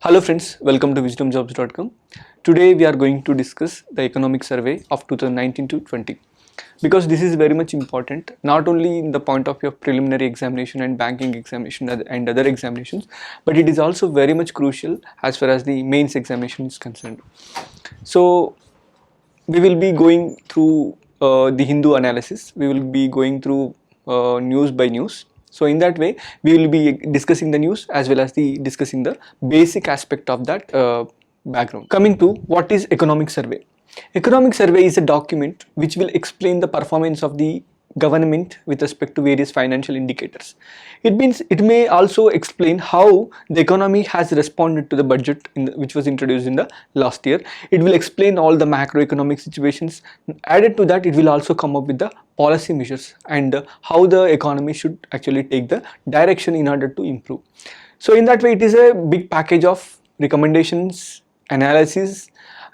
Hello friends, welcome to wisdomjobs.com. Today we are going to discuss the economic survey of 2019 to 20 because this is very much important, not only in the point of view of preliminary examination and banking examination and other examinations, but it is also very much crucial as far as the mains examination is concerned. So we will be going through the Hindu analysis, we will be going through news by news. So in that way we will be discussing the news as well as discussing the basic aspect of that background. Coming to what is economic survey. Economic survey is a document which will explain the performance of the government with respect to various financial indicators. It means it may also explain how the economy has responded to the budget which was introduced in the last year. It will explain all the macroeconomic situations. Added to that, it will also come up with the policy measures and how the economy should actually take the direction in order to improve. So in that way, it is a big package of recommendations, analysis.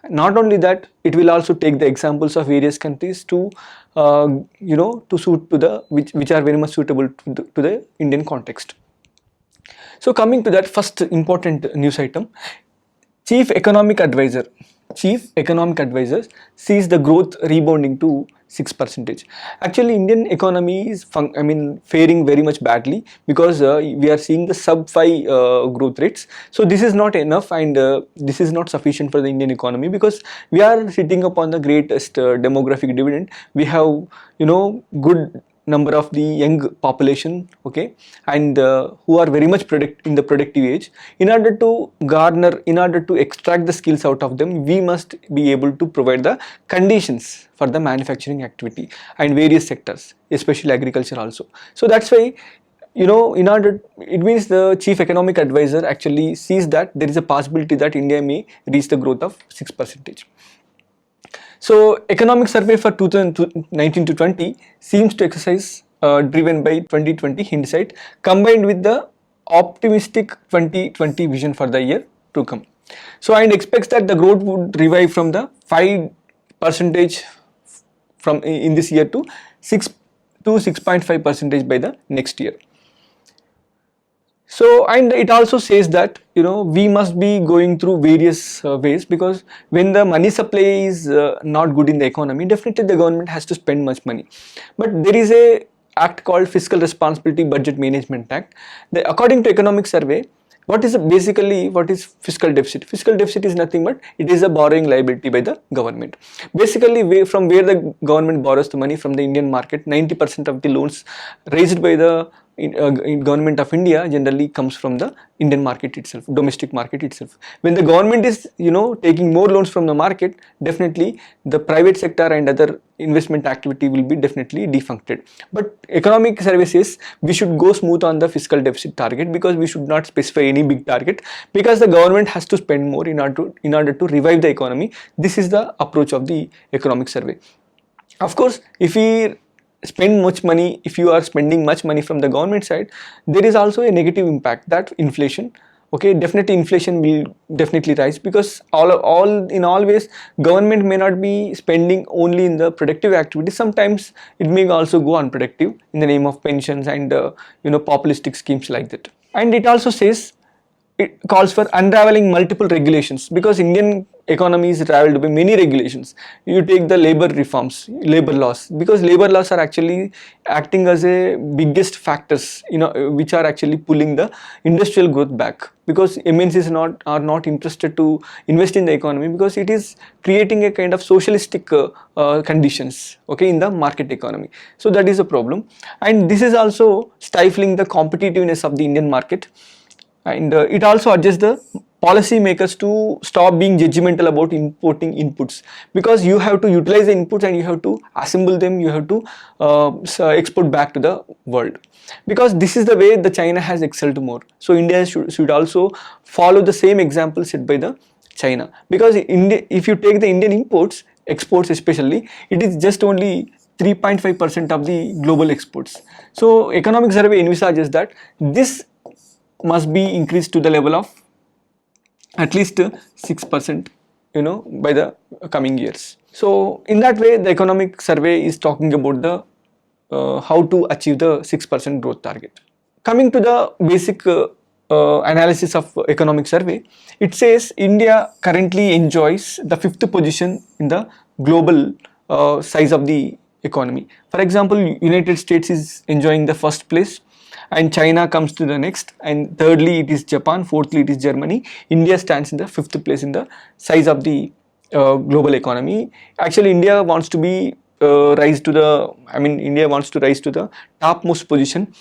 Not only that, it will also take the examples of various countries to to suit to the which are very much suitable to the Indian context. So coming to that first important news item, Chief Economic Advisor sees the growth rebounding to 6%. Actually, Indian economy is faring very much badly because we are seeing the sub 5 growth rates. So this is not enough, and this is not sufficient for the Indian economy because we are sitting upon the greatest demographic dividend. We have good number of the young population, okay, and who are very much in the productive age. In order to extract the skills out of them, we must be able to provide the conditions for the manufacturing activity and various sectors, especially agriculture also. So that's why it means the chief economic advisor actually sees that there is a possibility that India may reach the growth of 6%. So economic survey for 2019 to 20 seems to exercise driven by 2020 hindsight combined with the optimistic 2020 vision for the year to come. So and expects that the growth would revive from the 5% from in this year to 6.5% by the next year. So and it also says that we must be going through various ways, because when the money supply is not good in the economy, definitely the government has to spend much money. But there is a act called Fiscal Responsibility Budget Management Act. According to economic survey, what is fiscal deficit? Fiscal deficit is nothing but it is a borrowing liability by the government. Basically, from where the government borrows the money from the Indian market, 90% of the loans raised by the in government of India generally comes from the Indian market itself, domestic market itself. When the government is taking more loans from the market, definitely the private sector and other investment activity will be definitely defuncted. But economic survey says we should go smooth on the fiscal deficit target, because we should not specify any big target, because the government has to spend more in order to revive the economy. This is the approach of the economic survey. Of course, if we spend much money, if you are spending much money from the government side, there is also a negative impact, that inflation. Okay, definitely inflation will definitely rise, because in all ways government may not be spending only in the productive activity. Sometimes it may also go unproductive in the name of pensions and populistic schemes like that. And it also says, it calls for unraveling multiple regulations, because Indian economy is traveled by many regulations. You take the labor reforms, labor laws, because labor laws are actually acting as a biggest factors which are actually pulling the industrial growth back, because MNCs are not interested to invest in the economy, because it is creating a kind of socialistic conditions, okay, in the market economy. So that is a problem, and this is also stifling the competitiveness of the Indian market. And it also urges the policy makers to stop being judgmental about importing inputs, because you have to utilize the inputs and you have to assemble them, you have to export back to the world, because this is the way the China has excelled more. So India should also follow the same example set by the China, because if you take the Indian exports especially, it is just only 3.5% of the global exports. So economic survey envisages that this must be increased to the level of at least 6% by the coming years. So in that way, the economic survey is talking about the how to achieve the 6% growth target. Coming to the basic analysis of economic survey, it says India currently enjoys the 5th position in the global size of the economy. For example, United States is enjoying the first place, and China comes to the next, and thirdly it is Japan, fourthly it is Germany. India stands in the 5th place in the size of the global economy. Actually, India wants to be India wants to rise to the topmost position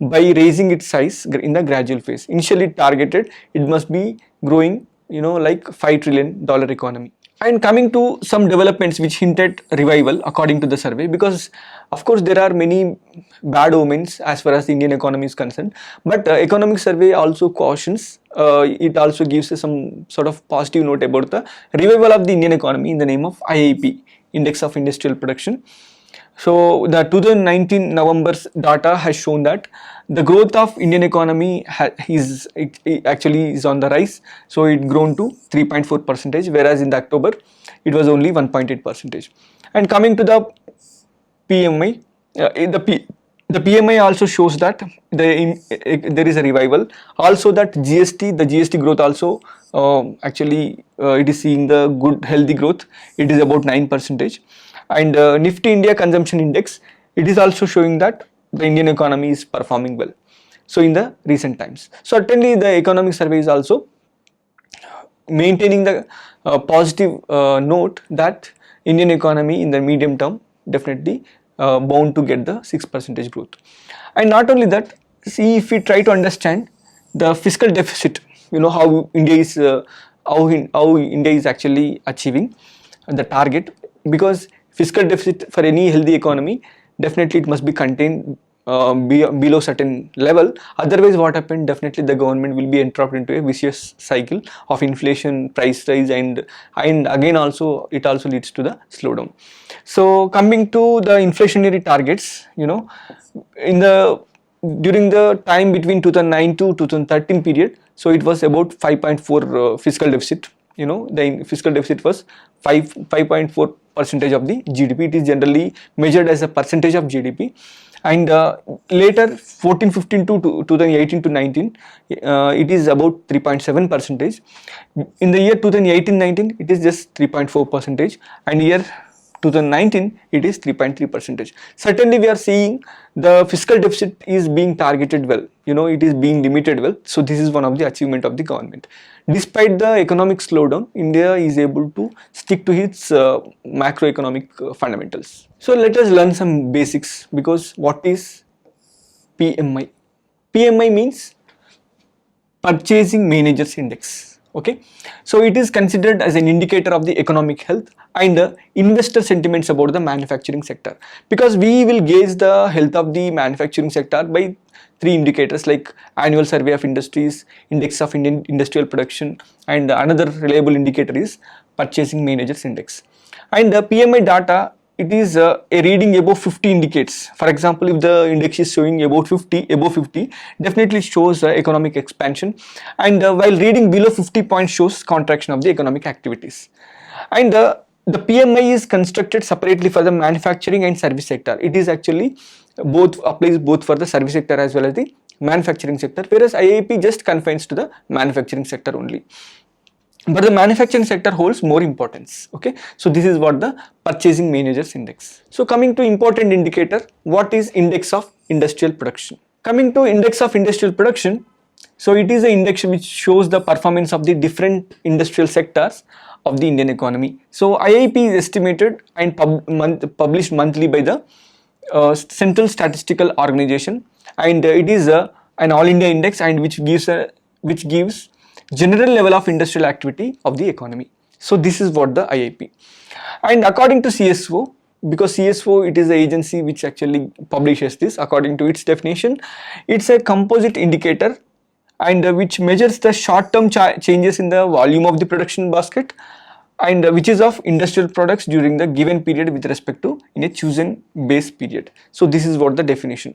by raising its size in the gradual phase. Initially targeted, it must be growing, like $5 trillion economy. And coming to some developments which hint at revival according to the survey, because of course there are many bad omens as far as the Indian economy is concerned, but economic survey also cautions, it also gives us some sort of positive note about the revival of the Indian economy in the name of IIP, Index of Industrial Production. So the 2019 November's data has shown that the growth of Indian economy is on the rise. So it grown to 3.4%, whereas in the October it was only 1.8%. And coming to the PMI, the PMI also shows that there is a revival. Also that the GST growth also it is seeing the good healthy growth. It is about 9%. And Nifty India Consumption Index, it is also showing that the Indian economy is performing well. So in the recent times, certainly the economic survey is also maintaining the positive note that Indian economy in the medium term definitely bound to get the 6% growth. And not only that, see, if we try to understand the fiscal deficit, how India is actually achieving the target, because fiscal deficit for any healthy economy, definitely it must be contained below certain level. Otherwise what happened, definitely the government will be entrapped into a vicious cycle of inflation, price rise, and again also it also leads to the slowdown. So coming to the inflationary targets, during the time between 2009 to 2013 period, so it was about 5.4 fiscal deficit. The fiscal deficit was 5.4% of the GDP. It is generally measured as a percentage of GDP. And later 14-15 to 2018 to 19, it is about 3.7%. In the year 2018-19, it is just 3.4%, and year 2019 it is 3.3%. Certainly we are seeing the fiscal deficit is being targeted well, it is being limited well. So this is one of the achievement of the government. Despite the economic slowdown, India is able to stick to its macroeconomic fundamentals. So let us learn some basics, because what is PMI? PMI means Purchasing Managers Index. Okay, so it is considered as an indicator of the economic health and investor sentiments about the manufacturing sector, because we will gauge the health of the manufacturing sector by 3 indicators like annual survey of industries, index of Indian industrial production, and another reliable indicator is Purchasing Managers Index. And the PMI data, it is a reading above 50 indicates. For example, if the index is showing above 50, definitely shows economic expansion, and while reading below 50 points shows contraction of the economic activities. And the PMI is constructed separately for the manufacturing and service sector. It is actually applies both for the service sector as well as the manufacturing sector, whereas IIP just confines to the manufacturing sector only. But the manufacturing sector holds more importance. Okay, so this is what the Purchasing Managers Index. So coming to important indicator, what is Index of Industrial Production? Coming to Index of Industrial Production, so it is an index which shows the performance of the different industrial sectors of the Indian economy. So IIP is estimated and published monthly by the Central Statistical Organization, and it is an all India index, and which gives general level of industrial activity of the economy. So this is what the IIP. And according to CSO, because CSO, it is the agency which actually publishes this, according to its definition, it's a composite indicator, and which measures the short-term changes in the volume of the production basket, and which is of industrial products during the given period with respect to in a chosen base period. So this is what the definition.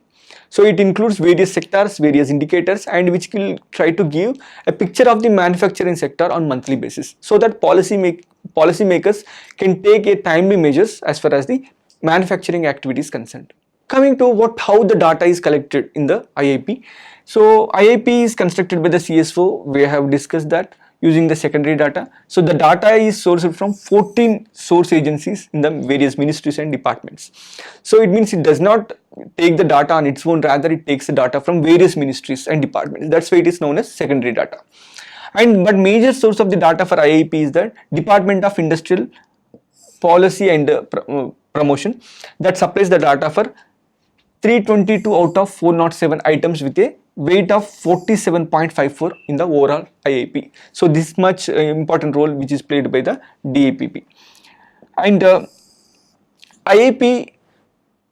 So it includes various sectors, various indicators, and which will try to give a picture of the manufacturing sector on monthly basis, so that policymakers can take a timely measures as far as the manufacturing activity is concerned. Coming to how the data is collected in the IIP. So IIP is constructed by the CSO. We have discussed that using the secondary data. So the data is sourced from 14 source agencies in the various ministries and departments. So it means it does not take the data on its own, rather it takes the data from various ministries and departments. That's why it is known as secondary data. But major source of the data for IIP is the Department of Industrial Policy and Promotion, that supplies the data for 322 out of 407 items with a weight of 47.54 in the overall IIP. So this much important role which is played by the DAPP. And IIP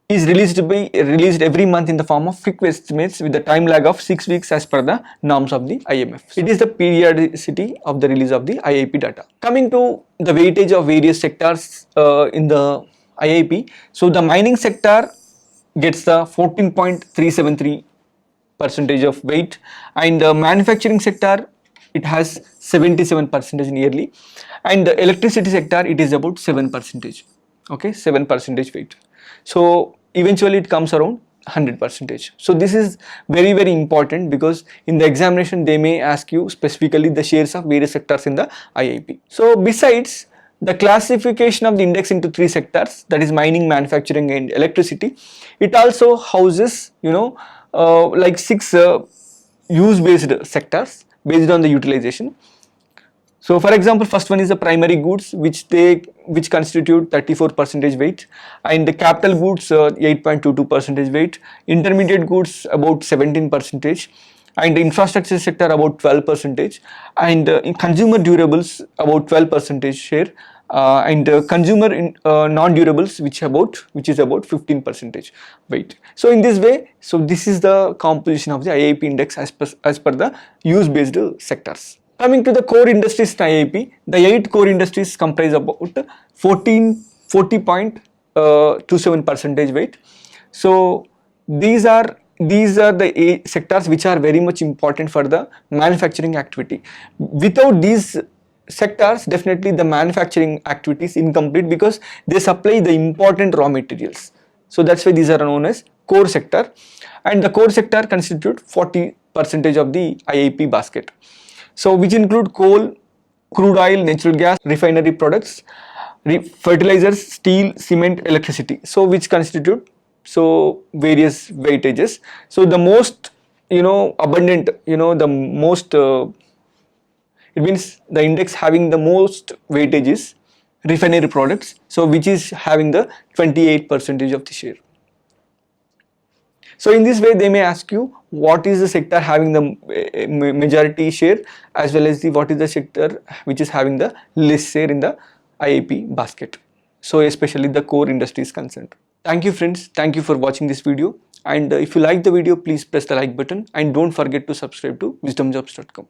is released every month in the form of quick estimates with the time lag of 6 weeks as per the norms of the IMF. It is the periodicity of the release of the IIP data. Coming to the weightage of various sectors in the IIP. So the mining sector gets the 14.373 percentage of weight, and the manufacturing sector it has 77% nearly, and the electricity sector it is about 7%. Okay, 7% weight. So eventually it comes around 100%. So this is very important, because in the examination they may ask you specifically the shares of various sectors in the IIP. So besides the classification of the index into 3 sectors, that is mining, manufacturing and electricity, it also houses like 6 use based sectors based on the utilization. So for example, first one is the primary goods, which constitute 34% weight, and the capital goods 8.22% weight, intermediate goods about 17%, and the infrastructure sector about 12%, and in consumer durables about 12% share, and consumer non-durables which is about 15% weight. So in this way, so this is the composition of the IIP index as per the use based sectors. Coming to the core industries in IIP, the 8 core industries comprise about 40.27% weight. So these are the sectors which are very much important for the manufacturing activity. Without these sectors, definitely the manufacturing activity is incomplete, because they supply the important raw materials. So that's why these are known as core sector, and the core sector constitute 40% of the IIP basket. So which include coal, crude oil, natural gas, refinery products, fertilizers, steel, cement, electricity. So which constitute various weightages. So the most abundant, the most it means the index having the most weightage is refinery products, so which is having the 28% of the share. So in this way they may ask you what is the sector having the majority share, as well as what is the sector which is having the less share in the IIP basket. So especially the core industry is concerned. Thank you friends, thank you for watching this video, and if you like the video, please press the like button and don't forget to subscribe to wisdomjobs.com.